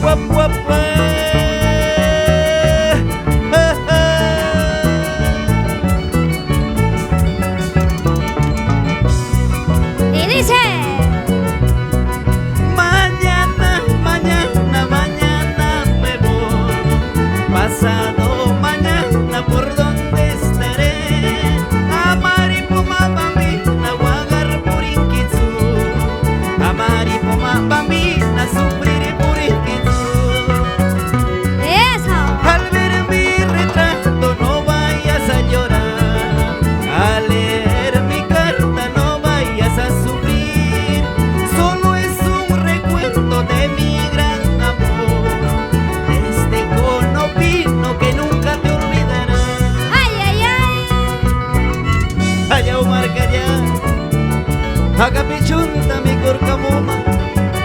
Guap, guap, Y dice, mañana, mañana, mañana me voy. Pasado mañana por donde estaré. Amari puma bambina, wagar purinkitsu. Amari puma bambina, sufriré purinkitsu. eso. Al ver mi retrato no vayas a llorar. Al leer mi carta no vayas a sufrir. Solo es un recuerdo de mi gran amor. Este conopino que nunca te olvidará. Ay, ay, ay. Allá marcaya, agapichunta mi corcamuma.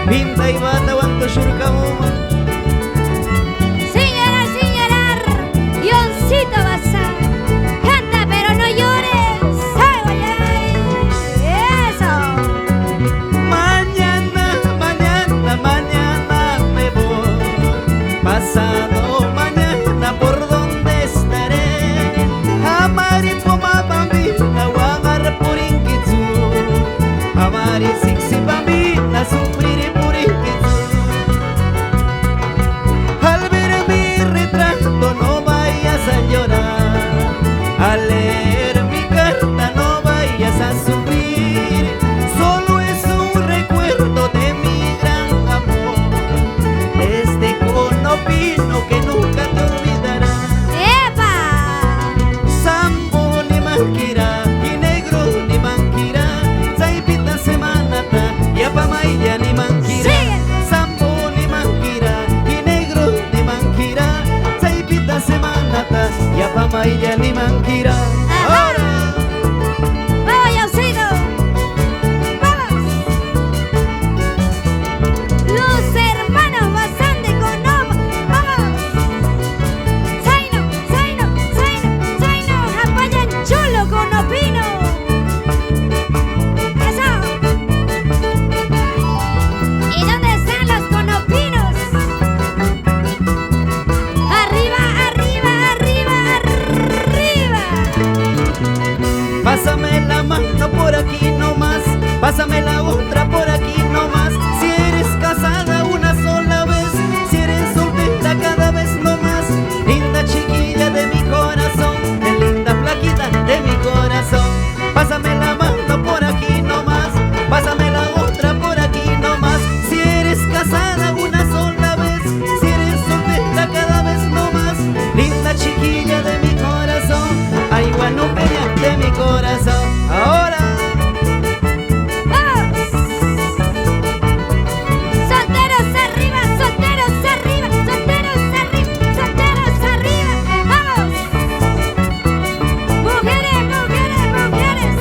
Pinta y bata wanto shurkamuma. Señorar, señorar, Yoncito Basa, canta pero no llores. Ay, ay, ay. Eso. Mañana, mañana, mañana me voy. Pasado mañana por donde estaré. Amari poma bambina, wagar purinkitsu. Amari siksi bambina, sufriré purinkitsu. Al ver mi retrato no vayas a llorar. Al leer mi carta no vayas a sufrir. Solo es un recuerdo de mi gran amor. Este conopino que nunca te olvidará. ¡Epa! Sambo ni manquira, y negro ni manquira. Saipita semanata, y apamaya ni manquira. Sigue. Sambo ni manquira, y negro ni manquira. Saipita semanata, y apamaya ni manquira. Ajá. Ahora. ¡Vamos, Yoncito! ¡Vamos! Los hermanos Basán de Conomo. ¡Vamos! Zaino, Zaino, Zaino, Zaino, Japayan Chulo Conopino. ¡Eso! ¿Y dónde están los conopinos? ¡Arriba, arriba, arriba, arriba! Pásame la mano por aquí nomás, pásame la otra por aquí nomás. Si eres casada una sola vez, si eres soltera cada vez no más. Linda chiquilla de mi corazón, linda flaquita de mi corazón. Pásame la mano por aquí nomás, pásame la otra por aquí nomás. Si eres casada una sola vez, si eres soltera cada vez no más. Linda chiquilla de mi corazón, ay guanupeña de mi corazón. Ahora ¡Vamos! ¡Solteros arriba, solteros arriba, solteros arriba, solteros arriba! ¡Vamos! Mujeres, mujeres, mujeres,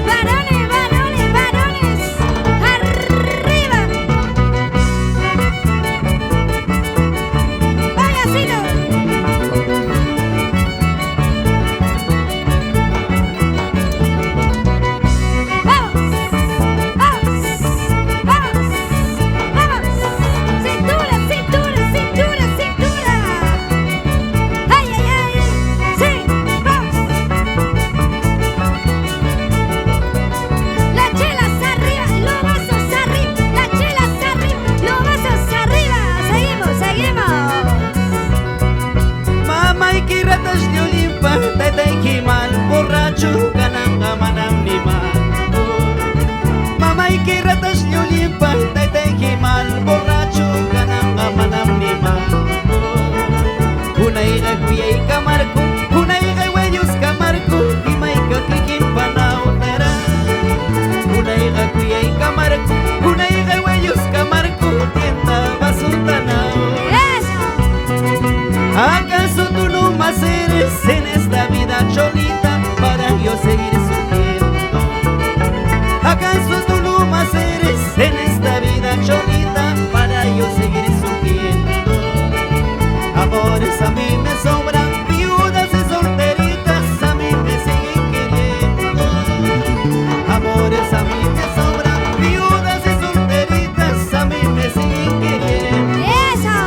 varones, varones, varones, arriba. ¡Vayasito! ¡Vamos! ¡Vamos! ¡Vamos! ¡Vamos! ¡Cintura, cintura, cintura, cintura! ¡Ay, ay, ay! ¡Sí! ¡Vamos! Las chelas arriba, los vasos arriba, las chelas arriba, los vasos arriba. Seguimos, seguimos. Mama y ratas de Olimpa, tata y mal borracho, cananga manam ni mal. Mama y ratas de Olimpa, tata y mal borracho, cananga manam ni mal. Una hija cuya y camarco, una hija y huellos camarco, y maica cliquín panautara. Una hija cuya y camarco, una hija y huellos camarco, tienda basuntanao. ¡Eso! ¿Acaso tú no más eres en esta vida cholita para yo seguir sufriendo? ¿Acaso tú no más eres en esta vida cholita para yo seguir sufriendo? Amores a mí me sobran, viudas y solteritas a mí me siguen queriendo. Amores a mí me sobran, viudas y solteritas a mí me siguen queriendo. ¡Eso!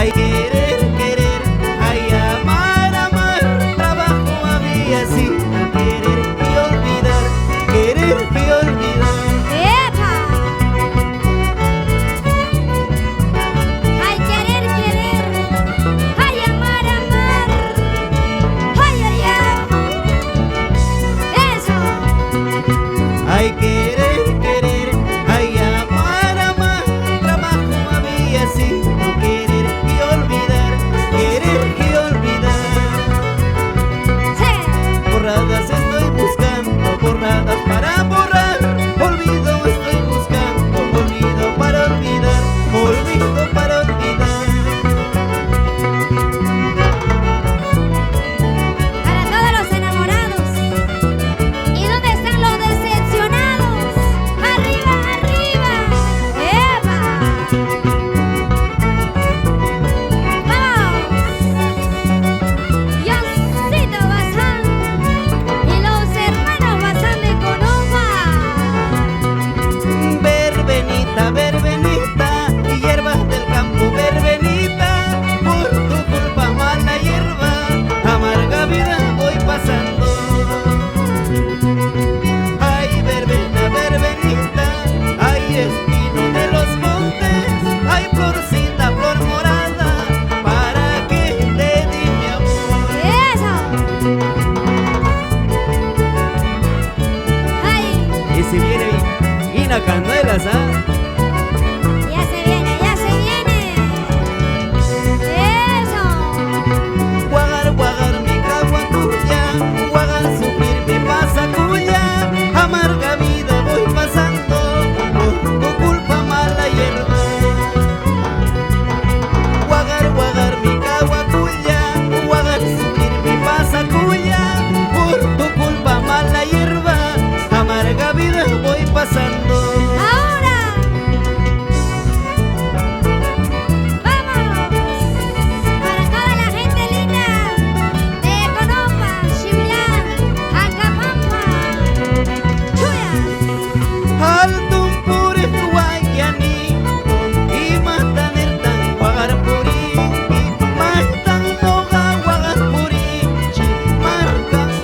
Hay querer, querer, hay amar, amar. Trabajo había sin querer y olvidar, querer y olvidar. ¡Epa! Hay querer, querer, hay amar, amar. ¡Ay, ay, ay! ¡Eso! Hay querer, querer, hay amar, amar. Trabajo había sin querer y olvidar, querer y olvidar. ¡Sí! Borradas estoy buscando, borradas para borrar. Olvido estoy buscando, olvido para olvidar, olvido para olvidar. Para todos los enamorados. ¿Y dónde están los decepcionados? ¡Arriba, arriba! ¡Epa! ¡Vamos! Yoncito Bazán y los hermanos Bazán de Conova. Verbenita, verbenita, hierbas del campo, verbenita, por tu culpa mala hierba, amarga vida voy pasando. Ay, verbena, verbenita, ay, espino de los montes, ay, florcita, flor morada, para que te di mi amor. ¡Eso! ¡Ay! Y si viene Ina Candelas, ¿ah? ¡Ya se viene, ya se viene! ¡Eso! Guagar, guagar mi caguacuya, guagar sufrir mi pasacuya, amarga vida voy pasando, por tu culpa mala hierba. Guagar mi caguacuya, guagar sufrir mi pasacuya, por tu culpa mala hierba, amarga vida voy pasando. ¡Ahora! ¡Vamos! Para toda la gente linda de Conova, Xivilán, Acapampa, Chuyas. Altun puri guayani, y matan el tan guagar puri, matan noga guagar puri,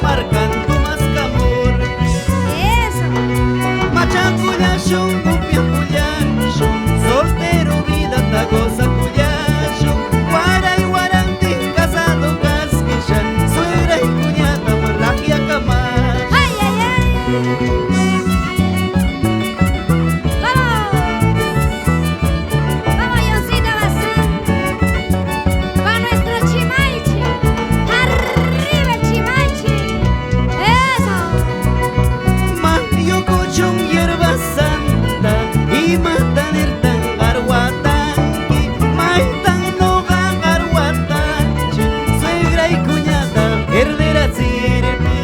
marcan tu más camor. ¡Eso! Machacuya shun, cupia cuya shun, soltero vida tagosa cuya shun, guara y guaranti, casado casquillan, suegra y cuñada malagia camar. ¡Ay, ay, ay! ¡Vamos! ¡Vamos, Yoncito Bazán! ¡Va nuestro Chimaichi! ¡Arriba el Chimaichi! ¡Eso! Mario cochón hierba santa y matan el tan garguatanqui, maitan no garguatanchi, suegra y cuñada herdera sirve.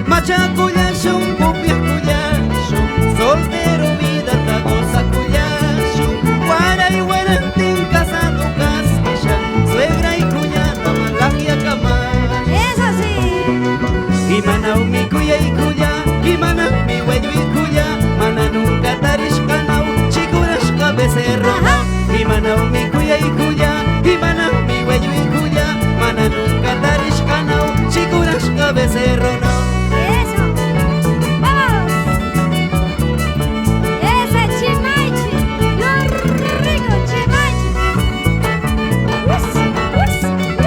Machacuya shun, copia cuya shun, soltero vida tagosa cuya shun, guara y guarantín casado casquilla, suegra y cuñada malagia camar. ¡Eso sí! Y manau mi cuya y cuya, y mana mi huello y cuya, mana nunca tarish canau, chicurashka becerro. Ajá. Y manau mi cuya y cuya, y mana mi huello y cuya, mana nunca tarish canau, chicurashka becerro no. ¡Eso! ¡Vamos! ¡Ese Chimaichi! ¡Lo rico Chimaichi! ¡Us! ¡Us!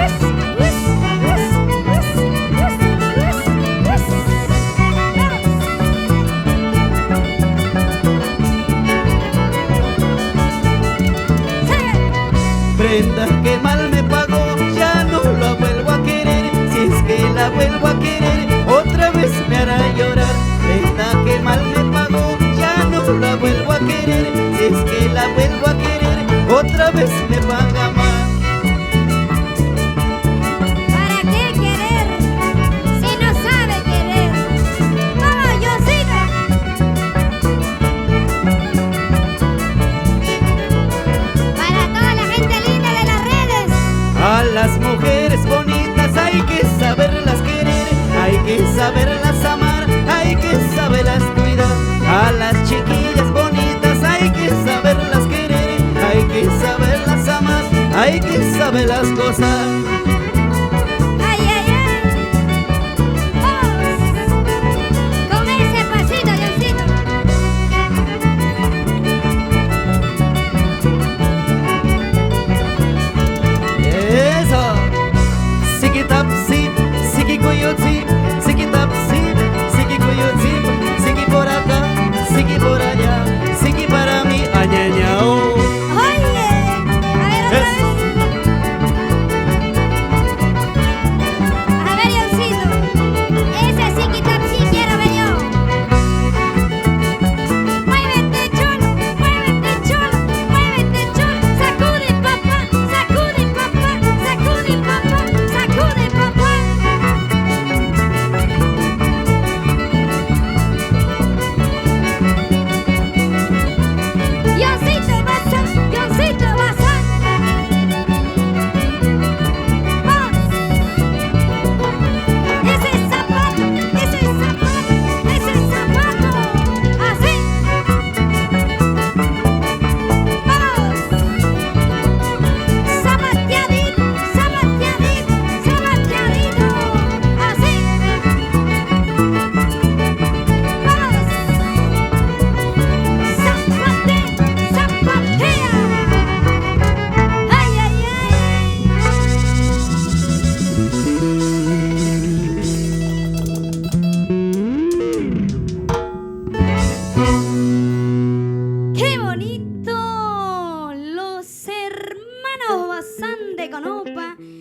¡Us! ¡Us! ¡Us! ¡Us! ¡Us! ¡Vamos! Prenda que mal me pagó, ya no la vuelvo a querer, si es que la vuelvo a querer, otra vez me hará llorar. Prenda que mal me pagó, ya no la vuelvo a querer, si es que la vuelvo a querer, otra vez me paga más. ¿Para qué querer si no sabe querer? ¡Vamos, Yoncito! Para toda la gente linda de las redes. A las mujeres bonitas hay que saberlas querer, hay que saberlas amar, hay que saberlas cuidar. A las chiquillas bonitas hay que saberlas querer, hay que saberlas amar, hay que saber las cosas.